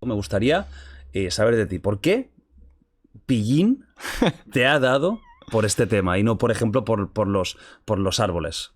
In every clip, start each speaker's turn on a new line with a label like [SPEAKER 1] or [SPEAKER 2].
[SPEAKER 1] Me gustaría saber de ti, ¿por qué Pillín te ha dado por este tema y no, por ejemplo, por los árboles?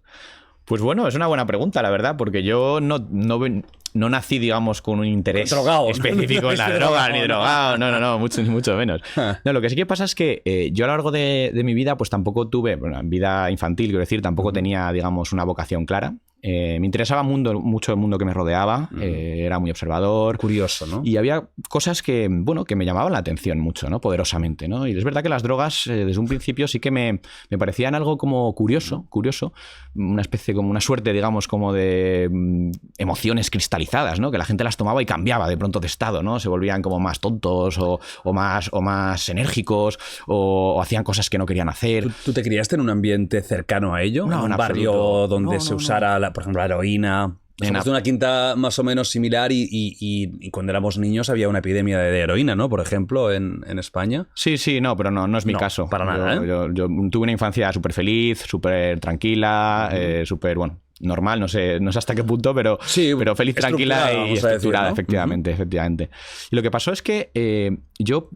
[SPEAKER 2] Pues bueno, es una buena pregunta, la verdad, porque yo no nací, digamos, con un interés específico en la droga, ni drogado, no, mucho menos. No, lo que sí que pasa es que yo a lo largo de mi vida, pues tampoco tuve, bueno, en vida infantil, quiero decir, tampoco tenía, digamos, una vocación clara. Me interesaba mucho el mundo que me rodeaba, era muy observador.
[SPEAKER 1] Curioso, ¿no?
[SPEAKER 2] Y había cosas que, bueno, que me llamaban la atención mucho, ¿no? Poderosamente, ¿no? Y es verdad que las drogas, desde un principio, sí que me parecían algo como curioso, una especie, como una suerte, digamos, como de emociones cristalizadas, ¿no? Que la gente las tomaba y cambiaba de pronto de estado, ¿no? Se volvían como más tontos o más enérgicos o hacían cosas que no querían hacer.
[SPEAKER 1] ¿Tú te criaste en un ambiente cercano a ello?
[SPEAKER 2] No,
[SPEAKER 1] ¿En un
[SPEAKER 2] en
[SPEAKER 1] barrio
[SPEAKER 2] absoluto.
[SPEAKER 1] donde se usara, por ejemplo, la heroína? Somos de una quinta más o menos similar y cuando éramos niños había una epidemia de heroína, ¿no? Por ejemplo, en España.
[SPEAKER 2] Sí, no, pero no es mi caso.
[SPEAKER 1] Para nada,
[SPEAKER 2] yo tuve una infancia súper feliz, súper tranquila, súper, bueno, normal, no sé hasta qué punto, pero feliz, tranquila y estructurada, ¿no? Efectivamente. Y lo que pasó es que yo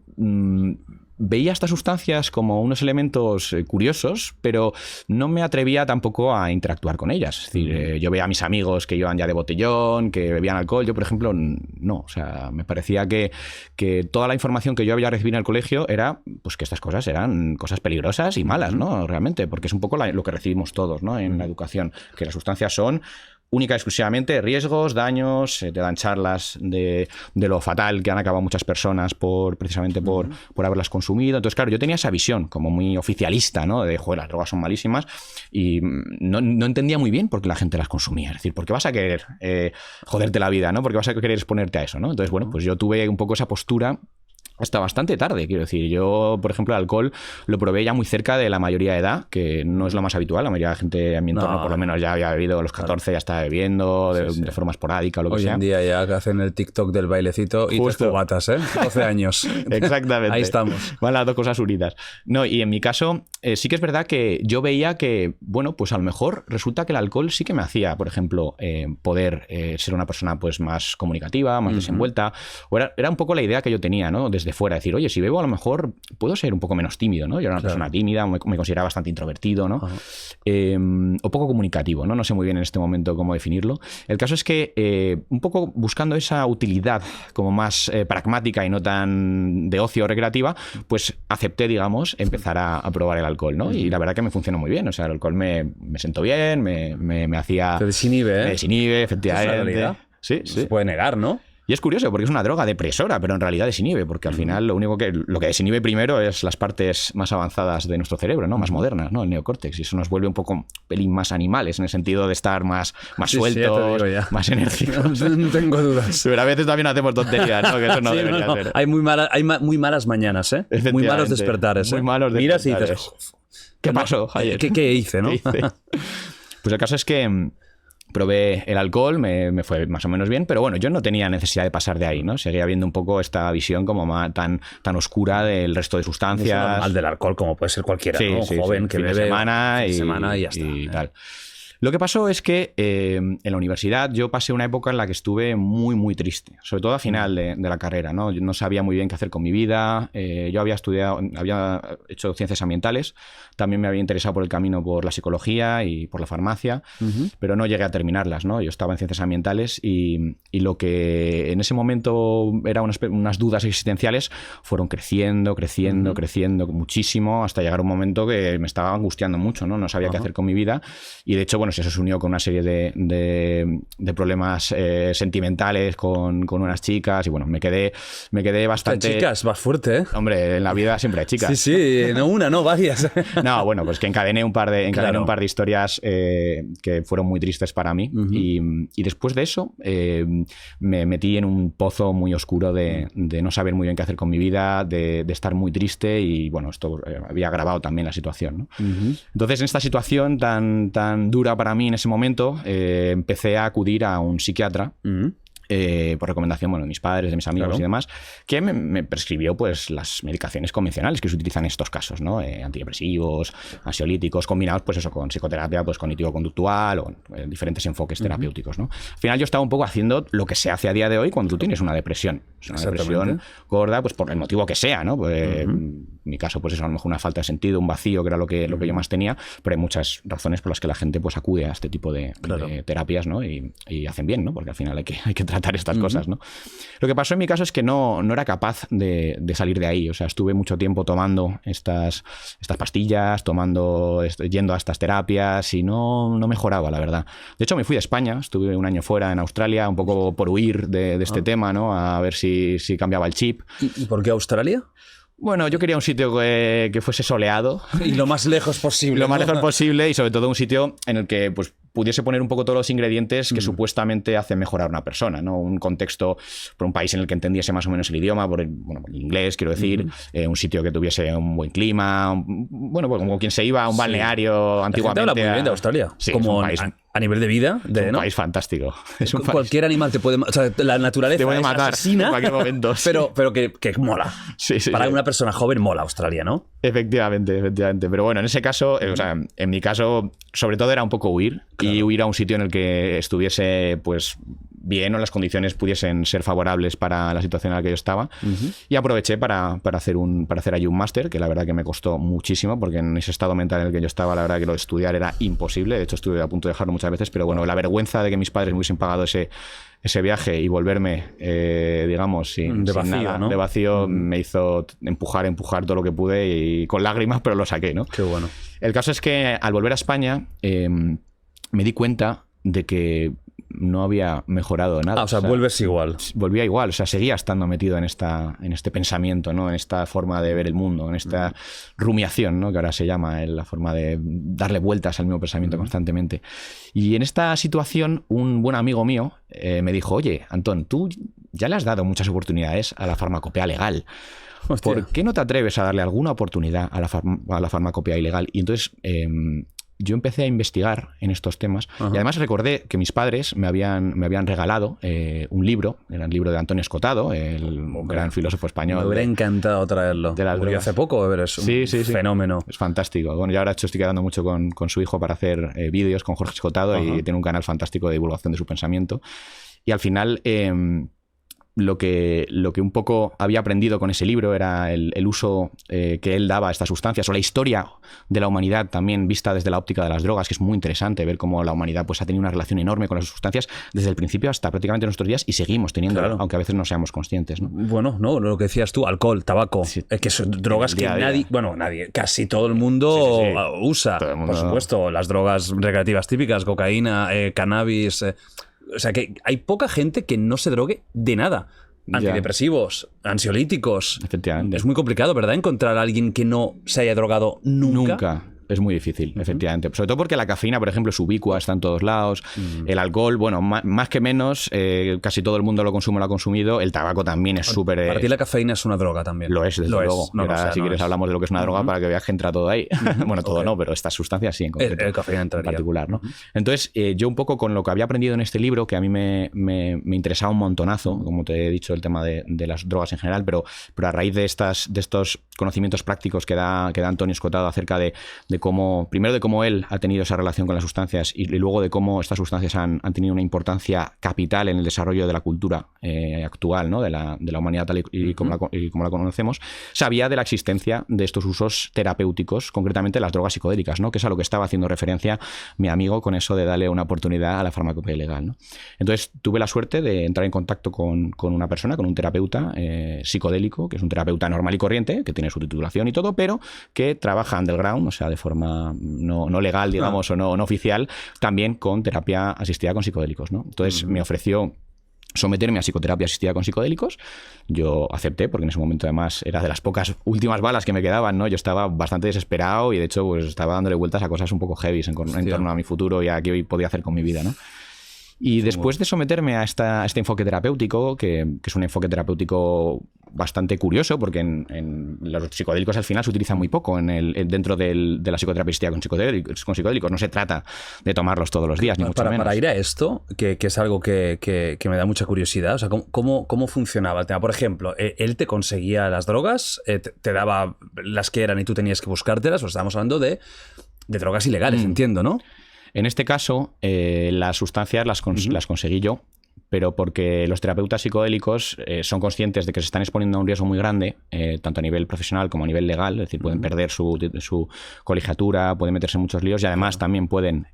[SPEAKER 2] veía estas sustancias como unos elementos curiosos, pero no me atrevía tampoco a interactuar con ellas. Es decir, yo veía a mis amigos que iban ya de botellón, que bebían alcohol. Yo, por ejemplo, no. O sea, me parecía que toda la información que yo había recibido en el colegio era pues que estas cosas eran cosas peligrosas y malas, ¿no? Realmente, porque es un poco lo que recibimos todos, ¿no? En la educación, que las sustancias son única y exclusivamente riesgos, daños, te dan charlas de lo fatal que han acabado muchas personas precisamente por haberlas consumido. Entonces, claro, yo tenía esa visión como muy oficialista, ¿no? De, joder, las drogas son malísimas y no entendía muy bien por qué la gente las consumía. Es decir, ¿por qué vas a querer joderte la vida, ¿no? ¿Por qué vas a querer exponerte a eso, ¿no? Entonces, bueno, pues yo tuve un poco esa postura hasta bastante tarde, quiero decir. Yo, por ejemplo, el alcohol lo probé ya muy cerca de la mayoría de edad, que no es lo más habitual. La mayoría de la gente en mi entorno, por lo menos, ya había bebido a los 14, ya estaba bebiendo de forma esporádica o lo que sea.
[SPEAKER 1] Hoy en día ya hacen el TikTok del bailecito y te fugatas, ¿eh? 12 años.
[SPEAKER 2] Exactamente.
[SPEAKER 1] Ahí estamos.
[SPEAKER 2] Van las dos cosas unidas. No, y en mi caso, sí que es verdad que yo veía que, bueno, pues a lo mejor resulta que el alcohol sí que me hacía, por ejemplo, poder ser una persona pues más comunicativa, más desenvuelta. O era un poco la idea que yo tenía, ¿no? Desde fuera, decir, oye, si bebo a lo mejor puedo ser un poco menos tímido, ¿no? Yo era una persona tímida, me consideraba bastante introvertido, ¿no? O poco comunicativo, ¿no? No sé muy bien en este momento cómo definirlo. El caso es que un poco buscando esa utilidad como más pragmática y no tan de ocio recreativa, pues acepté, digamos, empezar a probar el alcohol, ¿no? Y la verdad que me funcionó muy bien. O sea, el alcohol me sentó bien, me hacía...
[SPEAKER 1] Te desinhibe, ¿eh?
[SPEAKER 2] Me desinhibe, efectivamente.
[SPEAKER 1] Sí. No se puede negar, ¿no?
[SPEAKER 2] Y es curioso porque es una droga depresora, pero en realidad desinhibe, porque al final lo que desinhibe primero es las partes más avanzadas de nuestro cerebro, ¿no? Más modernas, ¿no? El neocórtex. Y eso nos vuelve un poco pelín más animales, en el sentido de estar más sueltos, más enérgicos.
[SPEAKER 1] No tengo dudas.
[SPEAKER 2] Pero a veces también hacemos tonterías, ¿no? Que eso no debería ser.
[SPEAKER 1] Hay muy malas mañanas, ¿eh? Muy malos despertares, ¿eh?
[SPEAKER 2] Muy malos despertares.
[SPEAKER 1] Miras y dices,
[SPEAKER 2] ¿qué pasó ayer?
[SPEAKER 1] ¿Qué hice, no?
[SPEAKER 2] ¿Qué hice? Pues el caso es que probé el alcohol, me fue más o menos bien, pero bueno, yo no tenía necesidad de pasar de ahí, ¿no? Seguía viendo un poco esta visión como tan oscura del resto de sustancias.
[SPEAKER 1] Es normal del alcohol, como puede ser cualquiera, ¿no? Joven que bebe
[SPEAKER 2] semana
[SPEAKER 1] y ya está.
[SPEAKER 2] Y tal. Lo que pasó es que en la universidad yo pasé una época en la que estuve muy, muy triste, sobre todo a final de la carrera, ¿no? Yo no sabía muy bien qué hacer con mi vida. Yo había hecho ciencias ambientales, también me había interesado por el camino por la psicología y por la farmacia, pero no llegué a terminarlas, ¿no? Yo estaba en ciencias ambientales y lo que en ese momento eran unas dudas existenciales fueron creciendo muchísimo, hasta llegar a un momento que me estaba angustiando mucho, ¿no? No sabía qué hacer con mi vida y de hecho, bueno, eso se unió con una serie de problemas sentimentales con unas chicas y bueno, me quedé bastante...
[SPEAKER 1] Chicas, vas fuerte, ¿eh?
[SPEAKER 2] Hombre, en la vida siempre hay chicas.
[SPEAKER 1] Sí, no una, no varias.
[SPEAKER 2] No, bueno, pues que encadené un par de historias que fueron muy tristes para mí y después de eso me metí en un pozo muy oscuro de no saber muy bien qué hacer con mi vida, de estar muy triste y bueno, esto había agravado también la situación, ¿no? Entonces, en esta situación tan dura para mí en ese momento, empecé a acudir a un psiquiatra por recomendación, bueno, de mis padres, de mis amigos y demás, que me prescribió pues las medicaciones convencionales que se utilizan en estos casos, ¿no? Antidepresivos, ansiolíticos, combinados pues eso con psicoterapia pues cognitivo-conductual o diferentes enfoques terapéuticos, ¿no? Al final yo estaba un poco haciendo lo que se hace a día de hoy cuando tú tienes una depresión. Es una depresión gorda, pues por el motivo que sea, ¿no? Pues, en mi caso, pues eso, a lo mejor una falta de sentido, un vacío, que era lo que yo más tenía, pero hay muchas razones por las que la gente pues acude a este tipo de terapias, ¿no? Y hacen bien, ¿no? Porque al final hay que tratar estas cosas, ¿no? Lo que pasó en mi caso es que no era capaz de salir de ahí. O sea, estuve mucho tiempo tomando estas pastillas, yendo a estas terapias y no mejoraba, la verdad. De hecho, me fui de España, estuve un año fuera en Australia, un poco por huir de este tema, ¿no? A ver si cambiaba el chip.
[SPEAKER 1] ¿Y por qué Australia?
[SPEAKER 2] Bueno, yo quería un sitio que fuese soleado.
[SPEAKER 1] Y lo más lejos posible.
[SPEAKER 2] Lo más lejos posible y sobre todo un sitito en el que pues pudiese poner un poco todos los ingredientes que supuestamente hacen mejorar a una persona, ¿no? Un contexto, por un país en el que entendiese más o menos el idioma, por el inglés, quiero decir, un sitio que tuviese un buen clima, bueno, pues como quien se iba a un balneario antiguamente.
[SPEAKER 1] La gente habla muy bien de Australia.
[SPEAKER 2] Sí,
[SPEAKER 1] como
[SPEAKER 2] es un país,
[SPEAKER 1] a nivel de vida.
[SPEAKER 2] Es un país fantástico.
[SPEAKER 1] Cualquier animal te puede... O sea, la naturaleza
[SPEAKER 2] te puede matar
[SPEAKER 1] asesina,
[SPEAKER 2] en cualquier momento.
[SPEAKER 1] pero que mola. Para una persona joven mola Australia, ¿no?
[SPEAKER 2] Efectivamente. Pero bueno, en ese caso, o sea, en mi caso, sobre todo era un poco huir y huir a un sitio en el que estuviese, pues, bien o las condiciones pudiesen ser favorables para la situación en la que yo estaba. Y aproveché para hacer allí un máster, que la verdad que me costó muchísimo, porque en ese estado mental en el que yo estaba, la verdad que lo de estudiar era imposible. De hecho, estuve a punto de dejarlo muchas veces, pero bueno, la vergüenza de que mis padres me hubiesen pagado ese viaje y volverme, digamos, sin nada, ¿no? De vacío, me hizo empujar todo lo que pude y con lágrimas, pero lo saqué, ¿no?
[SPEAKER 1] Qué bueno.
[SPEAKER 2] El caso es que al volver a España me di cuenta de que no había mejorado nada.
[SPEAKER 1] O sea, vuelves igual.
[SPEAKER 2] Volvía igual, o sea, seguía estando metido en este pensamiento, ¿no? En esta forma de ver el mundo, en esta rumiación, ¿no? Que ahora se llama, la forma de darle vueltas al mismo pensamiento constantemente. Y en esta situación, un buen amigo mío me dijo, oye, Antón, tú ya le has dado muchas oportunidades a la farmacopea legal. Hostia. ¿Por qué no te atreves a darle alguna oportunidad a la farmacopea ilegal? Y entonces yo empecé a investigar en estos temas. Y además recordé que mis padres me habían regalado un libro, era el libro de Antonio Escotado, el gran filósofo español.
[SPEAKER 1] Me hubiera encantado traerlo. Porque hace poco, es un fenómeno.
[SPEAKER 2] Es fantástico. Bueno, yo ahora estoy quedando mucho con su hijo para hacer vídeos con Jorge Escotado y tiene un canal fantástico de divulgación de su pensamiento. Y al final... Lo que un poco había aprendido con ese libro era el uso que él daba a estas sustancias, o la historia de la humanidad también vista desde la óptica de las drogas, que es muy interesante ver cómo la humanidad pues, ha tenido una relación enorme con las sustancias desde el principio hasta prácticamente nuestros días y seguimos teniéndolo, aunque a veces no seamos conscientes, ¿no?
[SPEAKER 1] Bueno, no, lo que decías tú, alcohol, tabaco, que son drogas que nadie, casi todo el mundo usa, todo el mundo, por supuesto, las drogas recreativas típicas, cocaína, cannabis... O sea, que hay poca gente que no se drogue de nada. Antidepresivos, ansiolíticos.
[SPEAKER 2] Efectivamente.
[SPEAKER 1] Es muy complicado, ¿verdad? Encontrar a alguien que no se haya drogado nunca.
[SPEAKER 2] Es muy difícil, efectivamente. Sobre todo porque la cafeína, por ejemplo, es ubicua, está en todos lados. El alcohol, bueno, más que menos, casi todo el mundo lo consume, lo ha consumido. El tabaco también es súper...
[SPEAKER 1] Para ti la cafeína es una droga también.
[SPEAKER 2] Lo es, desde luego. Si quieres hablamos de lo que es una droga para que veas que entra todo ahí. Bueno, todo no, pero estas sustancias sí en concreto.
[SPEAKER 1] El cafeína entraría.
[SPEAKER 2] En particular, ¿no? Entonces, yo un poco con lo que había aprendido en este libro, que a mí me interesaba un montonazo, como te he dicho, el tema de las drogas en general, pero a raíz de estos conocimientos prácticos que da Antonio Escotado acerca de cómo, primero de cómo él ha tenido esa relación con las sustancias y luego de cómo estas sustancias han tenido una importancia capital en el desarrollo de la cultura actual, ¿no? de la humanidad tal y como la conocemos, sabía de la existencia de estos usos terapéuticos, concretamente las drogas psicodélicas, ¿no? Que es a lo que estaba haciendo referencia mi amigo con eso de darle una oportunidad a la farmacopea ilegal, ¿no? Entonces tuve la suerte de entrar en contacto con una persona, con un terapeuta psicodélico, que es un terapeuta normal y corriente, que tiene su titulación y todo, pero que trabaja underground, o sea, de forma no legal, digamos, o no oficial, también con terapia asistida con psicodélicos, ¿no? Entonces me ofreció someterme a psicoterapia asistida con psicodélicos. Yo acepté, porque en ese momento además era de las pocas últimas balas que me quedaban, ¿no? Yo estaba bastante desesperado y de hecho pues estaba dándole vueltas a cosas un poco heavy en torno a mi futuro y a qué podía hacer con mi vida, ¿no? Y después de someterme a este enfoque terapéutico, que es un enfoque terapéutico bastante curioso, porque en los psicodélicos al final se utiliza muy poco dentro de la psicoterapia con psicodélicos. No se trata de tomarlos todos los días, ni mucho menos.
[SPEAKER 1] Para ir a esto, que es algo que me da mucha curiosidad, o sea, ¿cómo funcionaba el tema? Por ejemplo, ¿él te conseguía las drogas? ¿Te daba las que eran y tú tenías que buscártelas? O estábamos hablando de drogas ilegales, entiendo, ¿no?
[SPEAKER 2] En este caso, las sustancias las conseguí yo, pero porque los terapeutas psicodélicos son conscientes de que se están exponiendo a un riesgo muy grande, tanto a nivel profesional como a nivel legal, es decir, pueden perder su colegiatura, pueden meterse en muchos líos y además también pueden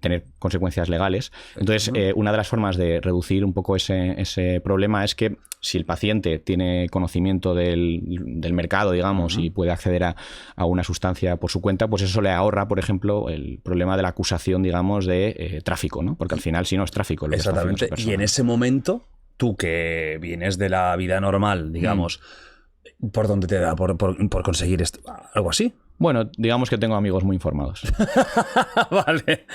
[SPEAKER 2] tener consecuencias legales. Entonces, una de las formas de reducir un poco ese problema es que si el paciente tiene conocimiento del mercado, digamos, y puede acceder a una sustancia por su cuenta, pues eso le ahorra, por ejemplo, el problema de la acusación, digamos, de tráfico, ¿no? Porque al final, si no, es tráfico.
[SPEAKER 1] Exactamente. Y en ese momento, tú que vienes de la vida normal, digamos, ¿por dónde te da por conseguir esto? ¿Algo así?
[SPEAKER 2] Bueno, digamos que tengo amigos muy informados.
[SPEAKER 1] Vale.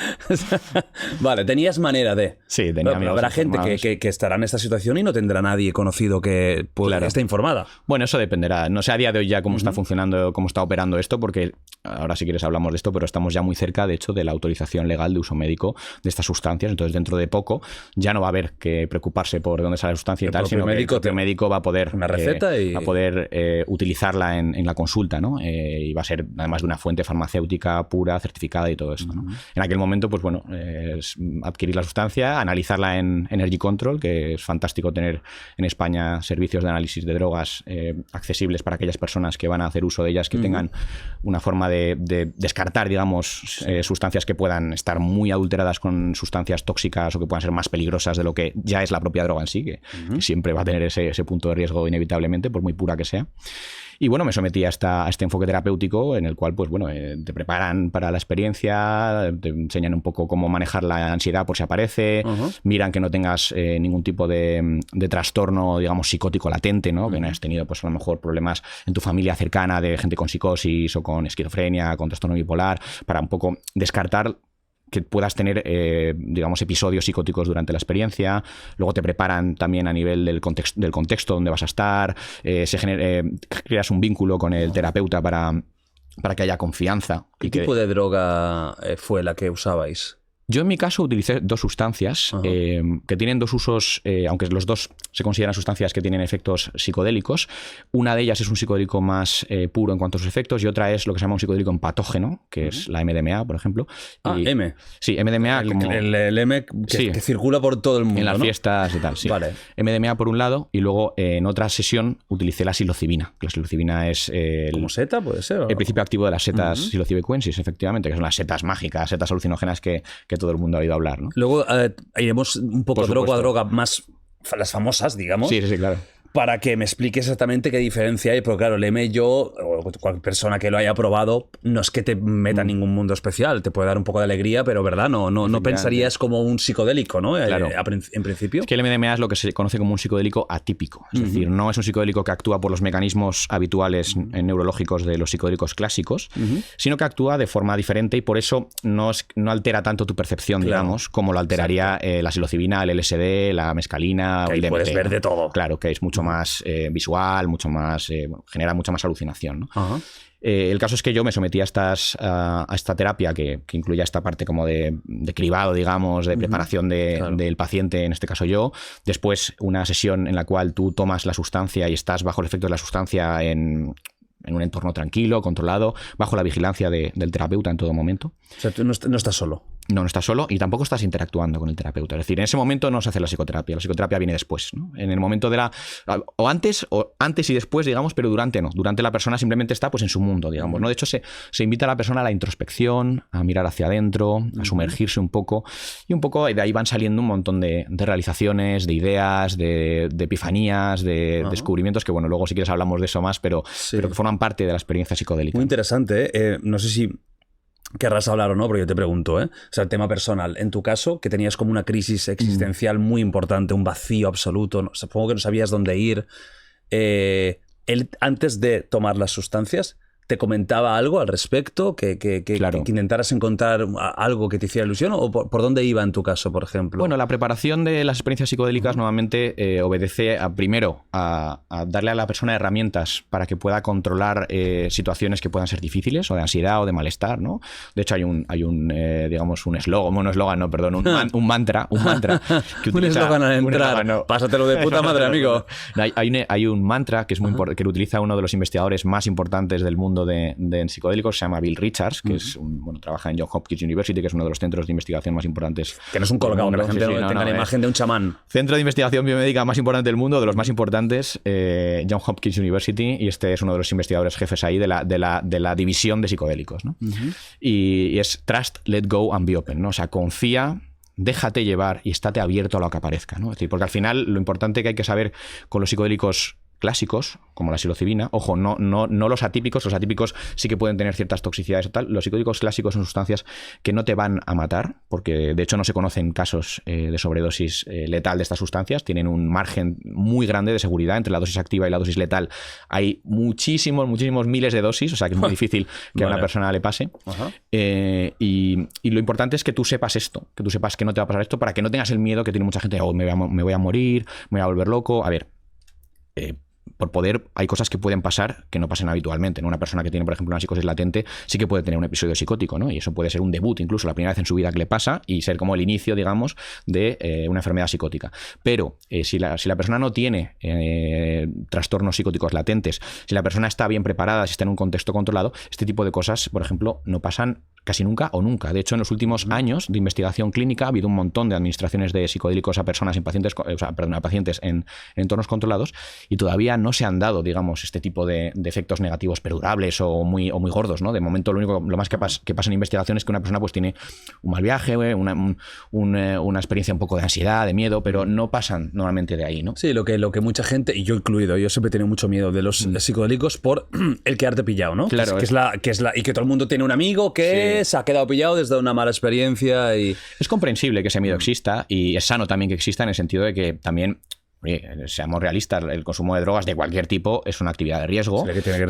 [SPEAKER 1] Vale, tenías manera de...
[SPEAKER 2] Sí, tenía amigos
[SPEAKER 1] habrá gente que estará en esta situación y no tendrá nadie conocido que esté informada.
[SPEAKER 2] Bueno, eso dependerá. No sé a día de hoy ya cómo está funcionando, cómo está operando esto, porque ahora si quieres hablamos de esto, pero estamos ya muy cerca, de hecho, de la autorización legal de uso médico de estas sustancias. Entonces, dentro de poco ya no va a haber que preocuparse por dónde sale la sustancia y tal, sino que el propio médico va a poder...
[SPEAKER 1] Una receta
[SPEAKER 2] va a poder utilizarla en la consulta, ¿no? Y va a ser además de una fuente farmacéutica pura, certificada y todo esto, ¿no? En aquel momento, pues bueno, es adquirir la sustancia, analizarla en Energy Control, que es fantástico tener en España servicios de análisis de drogas accesibles para aquellas personas que van a hacer uso de ellas, que tengan una forma de descartar, digamos, sustancias que puedan estar muy adulteradas con sustancias tóxicas o que puedan ser más peligrosas de lo que ya es la propia droga en sí, que siempre va a tener ese punto de riesgo inevitablemente, por muy pura que sea. Y bueno, me sometí a este enfoque terapéutico en el cual, pues bueno, te preparan para la experiencia, te enseñan un poco cómo manejar la ansiedad por si aparece, miran que no tengas ningún tipo de trastorno, digamos, psicótico latente, ¿no? Que no hayas tenido, pues a lo mejor problemas en tu familia cercana de gente con psicosis o con esquizofrenia, con trastorno bipolar, para un poco descartar que puedas tener, digamos, episodios psicóticos durante la experiencia. Luego te preparan también a nivel del contexto donde vas a estar. Creas un vínculo con el terapeuta para que haya confianza.
[SPEAKER 1] ¿Qué tipo de droga fue la que usabais?
[SPEAKER 2] Yo en mi caso utilicé dos sustancias que tienen dos usos, aunque los dos se consideran sustancias que tienen efectos psicodélicos. Una de ellas es un psicodélico más puro en cuanto a sus efectos y otra es lo que se llama un psicodélico empatógeno, que es la MDMA, por ejemplo.
[SPEAKER 1] M.
[SPEAKER 2] Sí, MDMA.
[SPEAKER 1] El M que circula por todo el mundo,
[SPEAKER 2] en las
[SPEAKER 1] ¿no?
[SPEAKER 2] fiestas y tal, sí.
[SPEAKER 1] Vale.
[SPEAKER 2] MDMA por un lado y luego en otra sesión utilicé la psilocibina. La psilocibina es
[SPEAKER 1] ¿Como seta puede ser?
[SPEAKER 2] El principio activo de las setas psilocibicuensis, efectivamente, que son las setas mágicas, setas alucinógenas que todo el mundo ha oído hablar, ¿no?
[SPEAKER 1] Luego iremos un poco droga a droga más las famosas, digamos.
[SPEAKER 2] Sí, claro.
[SPEAKER 1] Para que me explique exactamente qué diferencia hay, porque claro, el M yo, o cualquier persona que lo haya probado, no es que te meta en ningún mundo especial, te puede dar un poco de alegría, pero verdad, no pensarías como un psicodélico, ¿no?
[SPEAKER 2] Claro.
[SPEAKER 1] En principio.
[SPEAKER 2] Es que el MDMA es lo que se conoce como un psicodélico atípico, es decir, no es un psicodélico que actúa por los mecanismos habituales neurológicos de los psicodélicos clásicos, sino que actúa de forma diferente y por eso no altera tanto tu percepción, digamos, como lo alteraría la psilocibina, el LSD, la mescalina o el DMT.
[SPEAKER 1] Puedes ver de todo.
[SPEAKER 2] Claro, que es mucho más visual, mucho más genera mucha más alucinación, ¿no? El caso es que yo me sometí a esta terapia que incluía esta parte como de cribado, digamos, de preparación del paciente, en este caso yo. Después una sesión en la cual tú tomas la sustancia y estás bajo el efecto de la sustancia en un entorno tranquilo, controlado, bajo la vigilancia del terapeuta en todo momento.
[SPEAKER 1] O sea, tú no estás solo.
[SPEAKER 2] No estás solo y tampoco estás interactuando con el terapeuta. Es decir, en ese momento no se hace la psicoterapia viene después, ¿no? En el momento de o antes y después, digamos, pero durante no. Durante la persona simplemente está pues en su mundo, digamos, ¿no? De hecho, se invita a la persona a la introspección, a mirar hacia adentro, a sumergirse un poco y un poco de ahí van saliendo un montón de realizaciones, de ideas, de epifanías, de descubrimientos que, bueno, luego si quieres hablamos de eso más, pero que forman parte de la experiencia psicodélica.
[SPEAKER 1] Muy interesante, ¿eh? No sé si querrás hablar o no, pero yo te pregunto, ¿eh? O sea, el tema personal. En tu caso, que tenías como una crisis existencial muy importante, un vacío absoluto, supongo que no sabías dónde ir. Él, antes de tomar las sustancias, te comentaba algo al respecto? ¿Que intentaras encontrar algo que te hiciera ilusión? ¿O por dónde iba en tu caso, por ejemplo?
[SPEAKER 2] Bueno, la preparación de las experiencias psicodélicas normalmente obedece primero a darle a la persona herramientas para que pueda controlar situaciones que puedan ser difíciles, o de ansiedad o de malestar, ¿no? De hecho, hay un digamos, un eslogan, un mantra que utiliza,
[SPEAKER 1] un eslogan al entrar. Pásatelo de puta madre, amigo.
[SPEAKER 2] Hay un mantra que es muy importante, que lo utiliza uno de los investigadores más importantes del mundo de psicodélicos, se llama Bill Richards, que es trabaja en Johns Hopkins University, que es uno de los centros de investigación más importantes.
[SPEAKER 1] Que no es un colgado, que la gente no tenga la imagen de un chamán.
[SPEAKER 2] Centro de investigación biomédica más importante del mundo, de los más importantes, Johns Hopkins University, y este es uno de los investigadores jefes ahí de la división de psicodélicos, ¿no? Y es Trust, Let Go and Be Open, ¿no? O sea, confía, déjate llevar y estate abierto a lo que aparezca, ¿no? Es decir, porque al final lo importante que hay que saber con los psicodélicos clásicos, como la psilocibina, ojo, no los atípicos sí que pueden tener ciertas toxicidades o tal. Los psicodélicos clásicos son sustancias que no te van a matar, porque de hecho no se conocen casos de sobredosis letal de estas sustancias, tienen un margen muy grande de seguridad entre la dosis activa y la dosis letal. Hay muchísimos miles de dosis, o sea que es muy difícil que a una persona le pase. Y lo importante es que tú sepas esto, que tú sepas que no te va a pasar esto, para que no tengas el miedo que tiene mucha gente, me voy a morir, me voy a volver loco. A ver, por poder, hay cosas que pueden pasar que no pasen habitualmente, ¿no? Una persona que tiene, por ejemplo, una psicosis latente sí que puede tener un episodio psicótico, ¿no? Y eso puede ser un debut, incluso la primera vez en su vida que le pasa, y ser como el inicio, digamos, de una enfermedad psicótica. Pero si la persona no tiene trastornos psicóticos latentes, si la persona está bien preparada, si está en un contexto controlado, este tipo de cosas, por ejemplo, no pasan casi nunca o nunca. De hecho, en los últimos años de investigación clínica ha habido un montón de administraciones de psicodélicos a personas a pacientes en entornos controlados, y todavía no se han dado, digamos, este tipo de efectos negativos perdurables o muy gordos, ¿no? De momento lo más que pasa en investigación es que una persona pues tiene un mal viaje, una experiencia un poco de ansiedad, de miedo, pero no pasan normalmente de ahí, ¿no?
[SPEAKER 1] Sí, lo que mucha gente, y yo incluido, yo siempre he tenido mucho miedo de los psicodélicos por el quedarte pillado, ¿no?
[SPEAKER 2] Claro.
[SPEAKER 1] Y que todo el mundo tiene un amigo que se ha quedado pillado desde una mala experiencia y...
[SPEAKER 2] Es comprensible que ese miedo exista, y es sano también que exista, en el sentido de que también, seamos realistas, el consumo de drogas de cualquier tipo es una actividad de riesgo,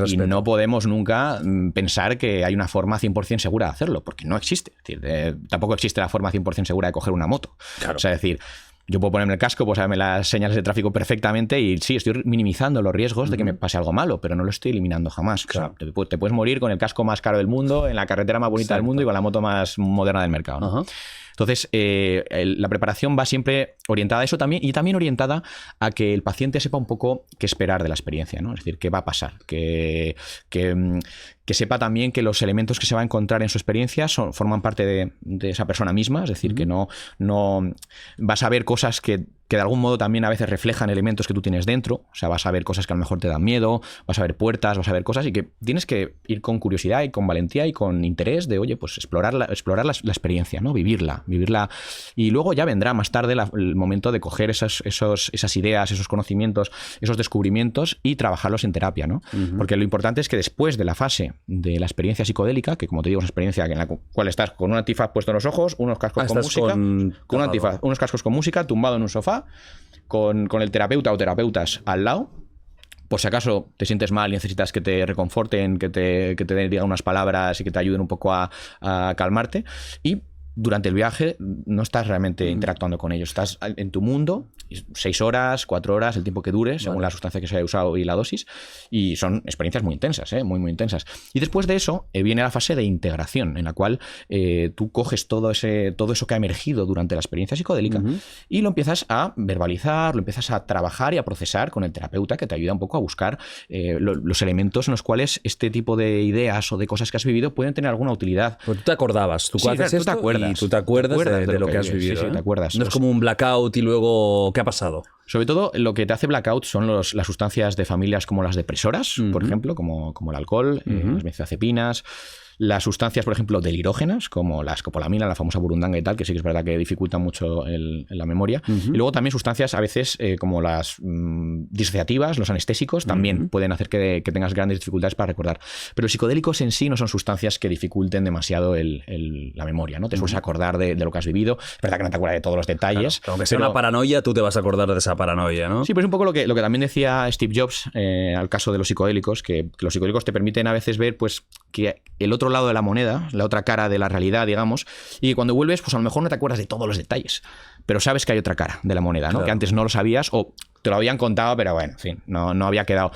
[SPEAKER 2] y no podemos nunca pensar que hay una forma 100% segura de hacerlo, porque no existe. Es decir, tampoco existe la forma 100% segura de coger una moto.
[SPEAKER 1] Claro.
[SPEAKER 2] O sea, es decir, yo puedo ponerme el casco, pues saberme las señales de tráfico perfectamente, y sí, estoy minimizando los riesgos de que me pase algo malo, pero no lo estoy eliminando jamás.
[SPEAKER 1] Claro.
[SPEAKER 2] O sea, te puedes morir con el casco más caro del mundo, en la carretera más bonita del mundo y con la moto más moderna del mercado, ¿no? Entonces, la preparación va siempre orientada a eso también, y también orientada a que el paciente sepa un poco qué esperar de la experiencia, ¿no? Es decir, qué va a pasar, que sepa también que los elementos que se va a encontrar en su experiencia forman parte de esa persona misma, es decir, que no vas a ver cosas que de algún modo también a veces reflejan elementos que tú tienes dentro. O sea, vas a ver cosas que a lo mejor te dan miedo, vas a ver puertas, vas a ver cosas, y que tienes que ir con curiosidad y con valentía y con interés de, oye, pues explorar la experiencia, ¿no? Vivirla. Y luego ya vendrá más tarde el momento de coger esas ideas, esos conocimientos, esos descubrimientos, y trabajarlos en terapia, ¿no? Porque lo importante es que después de la fase de la experiencia psicodélica, que como te digo es una experiencia en la cual estás con un antifaz puesto en los ojos, unos cascos con música, con un antifaz, unos cascos con música, tumbado en un sofá, con el terapeuta o terapeutas al lado, por si acaso te sientes mal y necesitas que te reconforten, que te digan unas palabras y que te ayuden un poco a calmarte. Y durante el viaje no estás realmente interactuando con ellos, estás en tu mundo, 6 horas, 4 horas, el tiempo que dure, según la sustancia que se haya usado y la dosis, y son experiencias muy intensas, muy intensas. Y después de eso viene la fase de integración, en la cual tú coges todo eso que ha emergido durante la experiencia psicodélica y lo empiezas a verbalizar, lo empiezas a trabajar y a procesar con el terapeuta, que te ayuda un poco a buscar los elementos en los cuales este tipo de ideas o de cosas que has vivido pueden tener alguna utilidad.
[SPEAKER 1] Pero tú te acordabas, tú haces esto, y tú te acuerdas de lo que has vivido.
[SPEAKER 2] Sí, te acuerdas.
[SPEAKER 1] No es como un blackout y luego ¿qué ha pasado?
[SPEAKER 2] Sobre todo lo que te hace blackout son las sustancias de familias como las depresoras, por ejemplo, como el alcohol, las benzodiazepinas. las sustancias, por ejemplo, delirógenas, como la escopolamina, la famosa burundanga y tal, que sí que es verdad que dificultan mucho la memoria. Y luego también sustancias a veces como las disociativas, los anestésicos, también pueden hacer que tengas grandes dificultades para recordar. Pero los psicodélicos en sí no son sustancias que dificulten demasiado la memoria, ¿no? Te sueles acordar de lo que has vivido. Es verdad que no te acuerdas de todos los detalles.
[SPEAKER 1] Claro, aunque sea una paranoia, tú te vas a acordar de esa paranoia, ¿no?
[SPEAKER 2] Sí, pues un poco lo que también decía Steve Jobs al caso de los psicodélicos, que los psicodélicos te permiten a veces ver pues que el otro lado de la moneda, la otra cara de la realidad, digamos, y cuando vuelves, pues a lo mejor no te acuerdas de todos los detalles, pero sabes que hay otra cara de la moneda, ¿no? Claro. Que antes no lo sabías o te lo habían contado, pero bueno, en fin, no había quedado.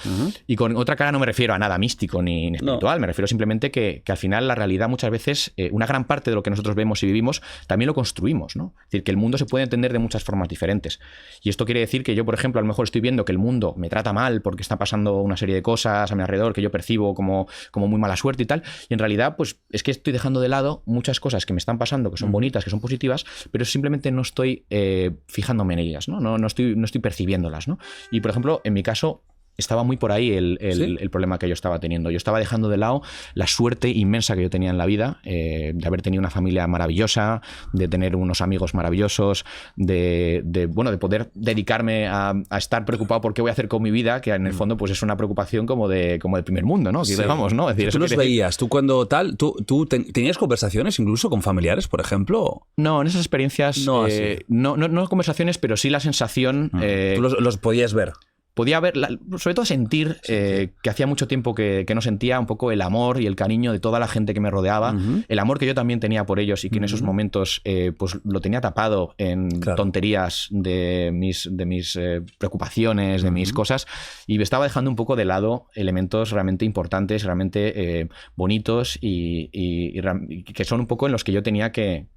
[SPEAKER 2] Y con otra cara no me refiero a nada místico ni espiritual, me refiero simplemente que al final la realidad muchas veces, una gran parte de lo que nosotros vemos y vivimos, también lo construimos, ¿no? Es decir, que el mundo se puede entender de muchas formas diferentes. Y esto quiere decir que yo, por ejemplo, a lo mejor estoy viendo que el mundo me trata mal porque está pasando una serie de cosas a mi alrededor que yo percibo como muy mala suerte y tal, y en realidad, pues es que estoy dejando de lado muchas cosas que me están pasando, que son bonitas, que son positivas, pero simplemente no estoy fijándome en ellas, ¿no? No estoy percibiéndolas, ¿no? Y, por ejemplo, en mi caso, estaba muy por ahí el problema que yo estaba teniendo. Yo estaba dejando de lado la suerte inmensa que yo tenía en la vida, de haber tenido una familia maravillosa, de tener unos amigos maravillosos, de poder dedicarme a estar preocupado por qué voy a hacer con mi vida, que en el fondo pues es una preocupación como de primer mundo, ¿no? Digamos, ¿no? Es decir,
[SPEAKER 1] ¿tú los veías? ¿Tú cuando tal? ¿Tú tenías conversaciones incluso con familiares, por ejemplo?
[SPEAKER 2] No, en esas experiencias no conversaciones, pero sí la sensación...
[SPEAKER 1] ¿Tú los podías ver?
[SPEAKER 2] Podía ver, sobre todo sentir que hacía mucho tiempo que no sentía un poco el amor y el cariño de toda la gente que me rodeaba, el amor que yo también tenía por ellos y que en esos momentos pues lo tenía tapado en tonterías de mis preocupaciones, de mis cosas, y me estaba dejando un poco de lado elementos realmente importantes, realmente bonitos y que son un poco en los que yo tenía que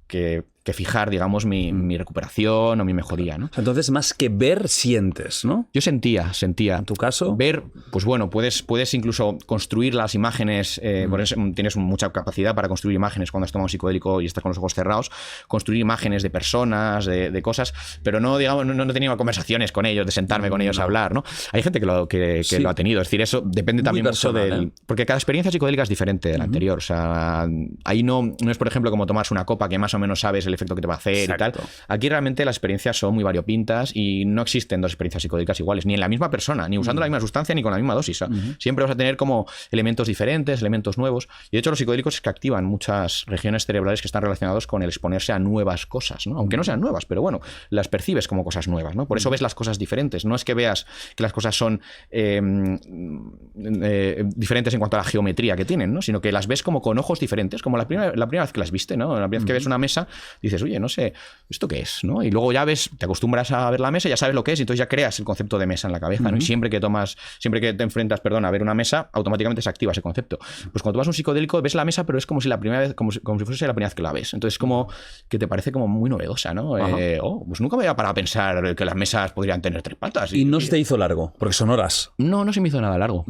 [SPEAKER 2] fijar, digamos, mi recuperación o mi mejoría, ¿no?
[SPEAKER 1] Entonces, más que ver, sientes, ¿no?
[SPEAKER 2] Yo sentía. ¿En
[SPEAKER 1] tu caso?
[SPEAKER 2] Ver, pues bueno, puedes incluso construir las imágenes, por eso tienes mucha capacidad para construir imágenes cuando has tomado un psicodélico y estás con los ojos cerrados, construir imágenes de personas, de cosas, pero no, digamos, no tenía conversaciones con ellos, de sentarme con ellos a hablar, ¿no? Hay gente que lo ha tenido, es decir, eso depende también mucho del... Porque cada experiencia psicodélica es diferente de la anterior, o sea, ahí no es, por ejemplo, como tomarse una copa que más o menos sabes el efecto que te va a hacer. Exacto. Y tal. Aquí realmente las experiencias son muy variopintas y no existen dos experiencias psicodélicas iguales, ni en la misma persona, ni usando la misma sustancia, ni con la misma dosis. Siempre vas a tener como elementos diferentes, elementos nuevos. Y de hecho los psicodélicos es que activan muchas regiones cerebrales que están relacionadas con el exponerse a nuevas cosas, ¿no? Aunque no sean nuevas, pero bueno, las percibes como cosas nuevas, ¿no? Por eso ves las cosas diferentes. No es que veas que las cosas son diferentes en cuanto a la geometría que tienen, ¿no? Sino que las ves como con ojos diferentes, como la primera vez que las viste, ¿no? La primera vez que ves una mesa, dices, oye, no sé, ¿esto qué es? ¿No? Y luego ya ves, te acostumbras a ver la mesa, ya sabes lo que es, y entonces ya creas el concepto de mesa en la cabeza, ¿no? Y siempre que te enfrentas, a ver una mesa, automáticamente se activa ese concepto. Pues cuando tomas un psicodélico, ves la mesa, pero es como si la primera vez, como si fuese la primera vez que la ves. Entonces como que te parece como muy novedosa, ¿no? Pues nunca me había parado a pensar que las mesas podrían tener 3 patas.
[SPEAKER 1] ¿Y no se te hizo largo? Porque son horas.
[SPEAKER 2] No se me hizo nada largo.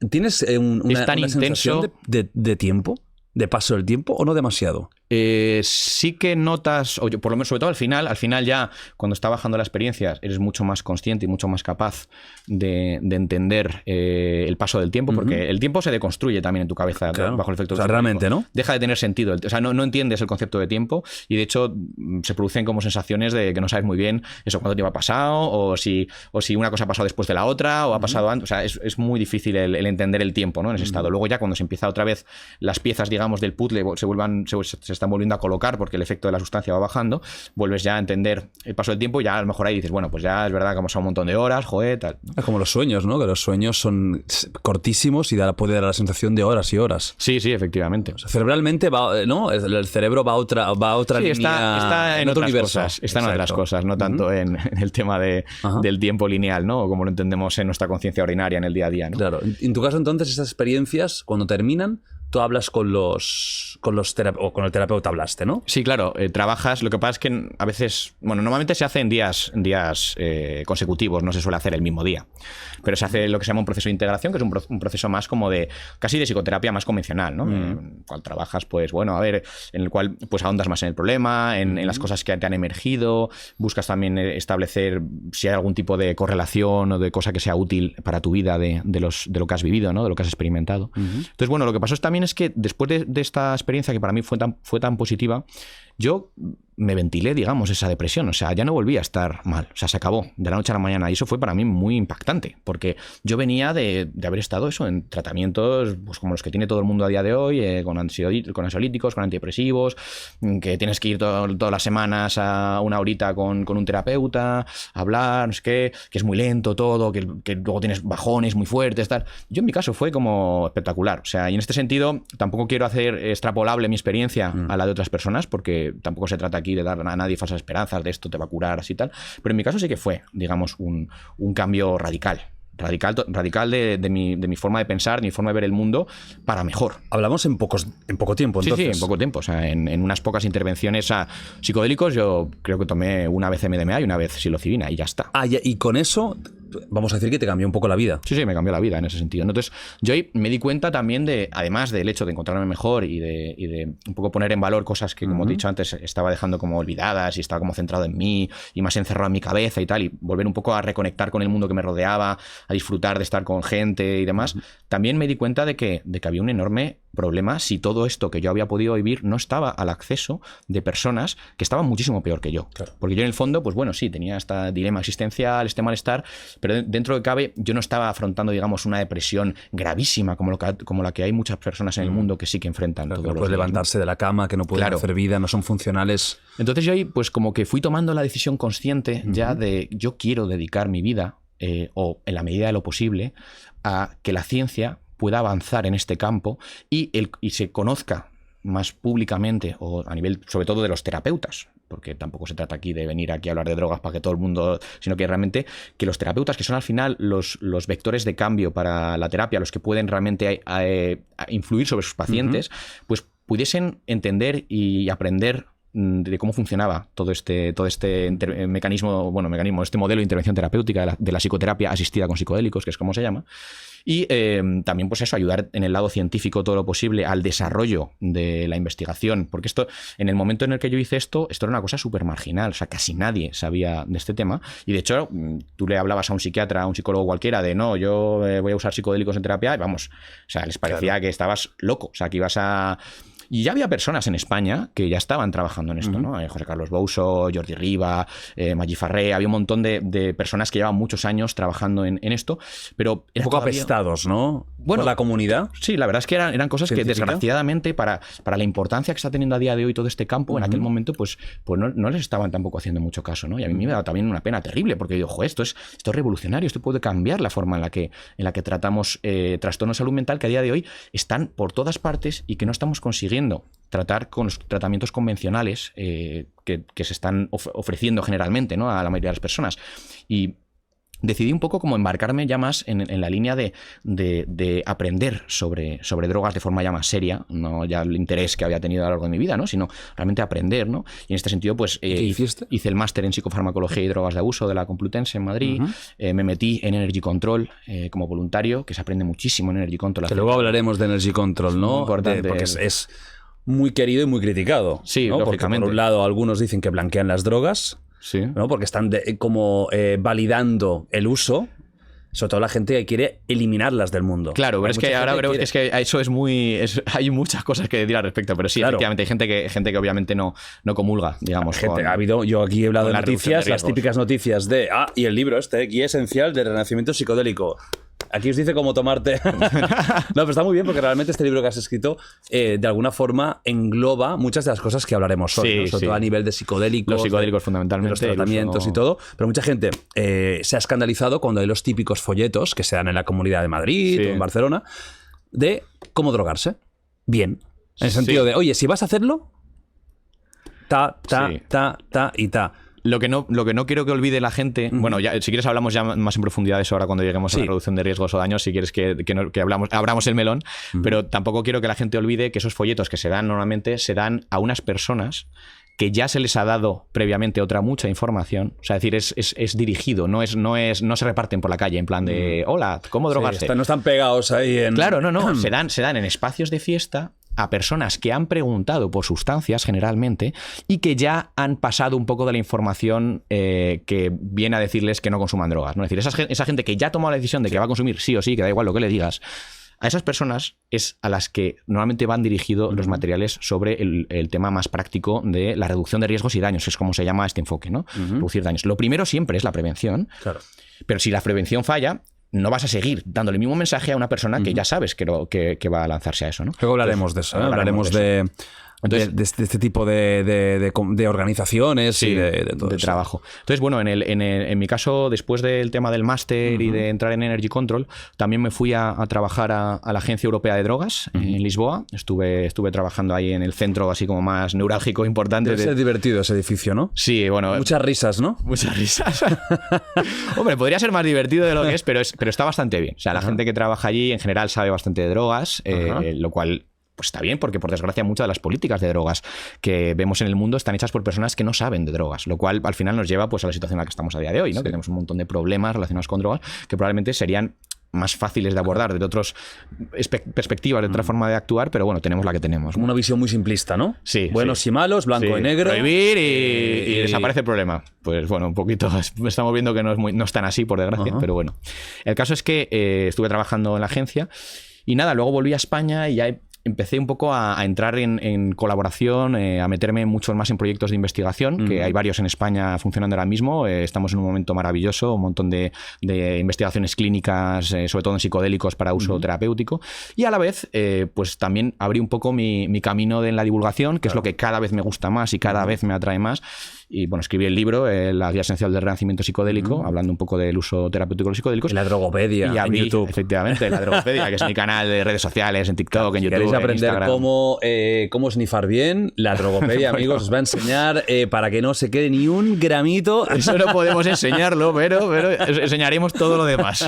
[SPEAKER 1] ¿Tienes una sensación de tiempo? ¿De paso del tiempo o no demasiado?
[SPEAKER 2] Sí que notas, o por lo menos sobre todo al final ya cuando está bajando la experiencia eres mucho más consciente y mucho más capaz de entender el paso del tiempo, porque el tiempo se deconstruye también en tu cabeza, claro, bajo el efecto del
[SPEAKER 1] realmente, ¿no?
[SPEAKER 2] Deja de tener sentido, o sea, no entiendes el concepto de tiempo y de hecho se producen como sensaciones de que no sabes muy bien eso cuánto tiempo ha pasado o si una cosa ha pasado después de la otra o ha pasado antes, o sea, es muy difícil el entender el tiempo, ¿no? En ese estado. Luego ya cuando se empieza otra vez las piezas, digamos, del puzzle se están volviendo a colocar porque el efecto de la sustancia va bajando, vuelves ya a entender el paso del tiempo y ya a lo mejor ahí dices, bueno, pues ya es verdad que hemos pasado un montón de horas, joder, tal.
[SPEAKER 1] Es como los sueños, ¿no? Que los sueños son cortísimos y puede dar la sensación de horas y horas.
[SPEAKER 2] Sí, efectivamente.
[SPEAKER 1] O sea, cerebralmente va, ¿no? El cerebro va a otra
[SPEAKER 2] sí,
[SPEAKER 1] línea.
[SPEAKER 2] Está en otro universo. Está en otras cosas, no tanto en el tema del tiempo lineal, ¿no? Como lo entendemos en nuestra conciencia ordinaria en el día a día, ¿no?
[SPEAKER 1] Claro. En tu caso, entonces, estas experiencias, cuando terminan, tú hablas con el terapeuta, hablaste, ¿no?
[SPEAKER 2] Sí, claro, trabajas. Lo que pasa es que a veces, bueno, normalmente se hace en días consecutivos, no se suele hacer el mismo día, pero se hace lo que se llama un proceso de integración, que es un proceso más como casi de psicoterapia más convencional, ¿no? En el cual trabajas, pues bueno, a ver, en el cual pues ahondas más en el problema, en las cosas que te han emergido, buscas también establecer si hay algún tipo de correlación o de cosa que sea útil para tu vida de lo que has vivido, ¿no? De lo que has experimentado. Entonces, bueno, lo que pasó es también también es que después de esta experiencia que para mí fue tan positiva, yo me ventilé, digamos, esa depresión. O sea, ya no volví a estar mal. O sea, se acabó de la noche a la mañana. Y eso fue para mí muy impactante, porque yo venía de haber estado en tratamientos pues, como los que tiene todo el mundo a día de hoy, con ansiolíticos, con antidepresivos, que tienes que ir todas las semanas a una horita con un terapeuta, a hablar, no sé qué, que es muy lento todo, que luego tienes bajones muy fuertes, tal. Yo en mi caso fue como espectacular. O sea, y en este sentido tampoco quiero hacer extrapolable mi experiencia a la de otras personas, porque tampoco se trata aquí de dar a nadie falsas esperanzas de esto te va a curar así tal, pero en mi caso sí que fue, digamos, un cambio radical de mi forma de pensar, de mi forma de ver el mundo para mejor.
[SPEAKER 1] Hablamos en poco tiempo, entonces.
[SPEAKER 2] Sí, en poco tiempo. O sea, en unas pocas intervenciones psicodélicos yo creo que tomé una vez MDMA y una vez psilocibina y ya está.
[SPEAKER 1] Y con eso vamos a decir que te cambió un poco la vida.
[SPEAKER 2] Sí, me cambió la vida en ese sentido. Entonces, yo ahí me di cuenta también además del hecho de encontrarme mejor y de un poco poner en valor cosas que, como he dicho antes, estaba dejando como olvidadas y estaba como centrado en mí y más encerrado en mi cabeza y tal, y volver un poco a reconectar con el mundo que me rodeaba, a disfrutar de estar con gente y demás. También me di cuenta de que había un enorme problema si todo esto que yo había podido vivir no estaba al acceso de personas que estaban muchísimo peor que yo. Claro. Porque yo en el fondo, pues bueno, sí, tenía este dilema existencial, este malestar, pero dentro de cabe yo no estaba afrontando, digamos, una depresión gravísima como la que hay muchas personas en el mundo que sí que enfrentan.
[SPEAKER 1] Claro, que no pueden levantarse de la cama, que no pueden hacer vida, no son funcionales.
[SPEAKER 2] Entonces yo ahí pues como que fui tomando la decisión consciente ya de yo quiero dedicar mi vida, o en la medida de lo posible, a que la ciencia pueda avanzar en este campo y se conozca más públicamente, o a nivel sobre todo de los terapeutas, porque tampoco se trata aquí de venir aquí a hablar de drogas para que todo el mundo, sino que realmente que los terapeutas, que son al final los vectores de cambio para la terapia, los que pueden realmente influir sobre sus pacientes, pues pudiesen entender y aprender de cómo funcionaba todo este mecanismo, este modelo de intervención terapéutica de la psicoterapia asistida con psicodélicos, que es como se llama. Y también, pues eso, ayudar en el lado científico todo lo posible al desarrollo de la investigación. Porque esto, en el momento en el que yo hice esto era una cosa súper marginal. O sea, casi nadie sabía de este tema. Y de hecho, tú le hablabas a un psiquiatra, a un psicólogo cualquiera, de no, yo voy a usar psicodélicos en terapia, y vamos, o sea, les parecía que estabas loco. O sea, que ibas a... Y ya había personas en España que ya estaban trabajando en esto, ¿no? José Carlos Bouso, Jordi Riba, Magí Farré, había un montón de personas que llevaban muchos años trabajando en esto, pero...
[SPEAKER 1] Un poco apestados, ¿no? Bueno, por la comunidad.
[SPEAKER 2] Sí, la verdad es que eran cosas que desgraciadamente para la importancia que está teniendo a día de hoy todo este campo, en aquel momento pues no les estaban tampoco haciendo mucho caso, ¿no? Y a mí me da también una pena terrible, porque digo, esto es revolucionario, esto puede cambiar la forma en la que tratamos trastornos de salud mental que a día de hoy están por todas partes y que no estamos consiguiendo tratar con los tratamientos convencionales que se están ofreciendo generalmente, ¿no?, a la mayoría de las personas. Y decidí un poco como embarcarme ya más en la línea de aprender sobre drogas de forma ya más seria, no ya el interés que había tenido a lo largo de mi vida, ¿no?, sino realmente aprender, ¿no? Y en este sentido, pues hice el máster en psicofarmacología y drogas de abuso de la Complutense en Madrid, me metí en Energy Control como voluntario, que se aprende muchísimo en Energy Control.
[SPEAKER 1] Que luego hablaremos de Energy Control, ¿no? Muy importante. Porque es muy querido y muy criticado.
[SPEAKER 2] Sí,
[SPEAKER 1] ¿no? Porque por un lado algunos dicen que blanquean las drogas,
[SPEAKER 2] sí,
[SPEAKER 1] ¿no? Porque están validando el uso, sobre todo la gente que quiere eliminarlas del mundo.
[SPEAKER 2] Claro, pero es que ahora creo que eso es muy... hay muchas cosas que decir al respecto, pero sí, claro, efectivamente hay gente que obviamente no comulga, digamos.
[SPEAKER 1] Yo aquí he hablado de noticias, las típicas noticias de y el libro guía esencial del renacimiento psicodélico. Aquí os dice cómo tomarte... No, pero está muy bien porque realmente este libro que has escrito de alguna forma engloba muchas de las cosas que hablaremos hoy, ¿no? Sobre todo a nivel de psicodélicos.
[SPEAKER 2] Los psicodélicos fundamentalmente.
[SPEAKER 1] Los tratamientos y todo. Pero mucha gente se ha escandalizado cuando hay los típicos folletos que se dan en la Comunidad de Madrid o en Barcelona de cómo drogarse. Bien. En el sentido de, oye, si vas a hacerlo, ta y ta.
[SPEAKER 2] Lo que no quiero que olvide la gente, bueno, ya, si quieres hablamos ya más en profundidad de eso ahora cuando lleguemos a la reducción de riesgos o daños, si quieres que abramos el melón, pero tampoco quiero que la gente olvide que esos folletos que se dan normalmente se dan a unas personas que ya se les ha dado previamente mucha información, o sea, es decir, es dirigido, no se reparten por la calle en plan de hola, ¿cómo drogarse?
[SPEAKER 1] No están pegados ahí en...
[SPEAKER 2] Claro, no, se dan en espacios de fiesta a personas que han preguntado por sustancias generalmente y que ya han pasado un poco de la información que viene a decirles que no consuman drogas, ¿no? Es decir, esa gente que ya ha tomado la decisión de que va a consumir sí o sí, que da igual lo que le digas, A esas personas es a las que normalmente van dirigidos los materiales sobre el tema más práctico de la reducción de riesgos y daños, que es como se llama este enfoque, ¿no? Reducir daños. Lo primero siempre es la prevención, claro. Pero si la prevención falla, no vas a seguir dándole el mismo mensaje a una persona que ya sabes que va a lanzarse a eso, ¿no?
[SPEAKER 1] Luego hablaremos de eso, ¿eh? Hablaremos de este tipo de organizaciones, sí, y de todo
[SPEAKER 2] de trabajo. Entonces, bueno, en mi caso, después del tema del máster y de entrar en Energy Control, también me fui a trabajar a la Agencia Europea de Drogas en Lisboa. Estuve trabajando ahí en el centro así como más neurálgico, importante.
[SPEAKER 1] Debe ser divertido ese edificio, ¿no?
[SPEAKER 2] Sí, bueno.
[SPEAKER 1] Muchas risas, ¿no?
[SPEAKER 2] Muchas risas. Hombre, podría ser más divertido de lo que es, pero está bastante bien. O sea, la gente que trabaja allí en general sabe bastante de drogas, lo cual... Pues está bien, porque por desgracia muchas de las políticas de drogas que vemos en el mundo están hechas por personas que no saben de drogas, lo cual al final nos lleva pues a la situación en la que estamos a día de hoy, ¿no? Sí. Que tenemos un montón de problemas relacionados con drogas que probablemente serían más fáciles de abordar desde otras perspectivas, de otra forma de actuar, pero bueno, tenemos la que tenemos.
[SPEAKER 1] Como una visión muy simplista, ¿no?
[SPEAKER 2] Sí.
[SPEAKER 1] Buenos y malos, blanco y negro.
[SPEAKER 2] Prohibir y desaparece el problema. Pues bueno, un poquito estamos viendo que no es tan así, por desgracia, pero bueno. El caso es que estuve trabajando en la agencia y nada, luego volví a España y ya empecé un poco a entrar en colaboración, a meterme mucho más en proyectos de investigación, que hay varios en España funcionando ahora mismo. Estamos en un momento maravilloso, un montón de investigaciones clínicas, sobre todo en psicodélicos para uso terapéutico. Y a la vez, pues también abrí un poco mi camino en la divulgación, que es lo que cada vez me gusta más y cada vez me atrae más. Y bueno, escribí el libro, La Guía Esencial del Renacimiento Psicodélico, hablando un poco del uso terapéutico de los psicodélicos.
[SPEAKER 1] Y la drogopedia,
[SPEAKER 2] y abrí, en YouTube. Efectivamente, la drogopedia, que es mi canal de redes sociales, en TikTok, en YouTube,
[SPEAKER 1] queréis aprender
[SPEAKER 2] en
[SPEAKER 1] cómo snifar bien, la drogopedia, amigos, os va a enseñar para que no se quede ni un gramito.
[SPEAKER 2] Eso no podemos enseñarlo, pero enseñaremos todo lo demás.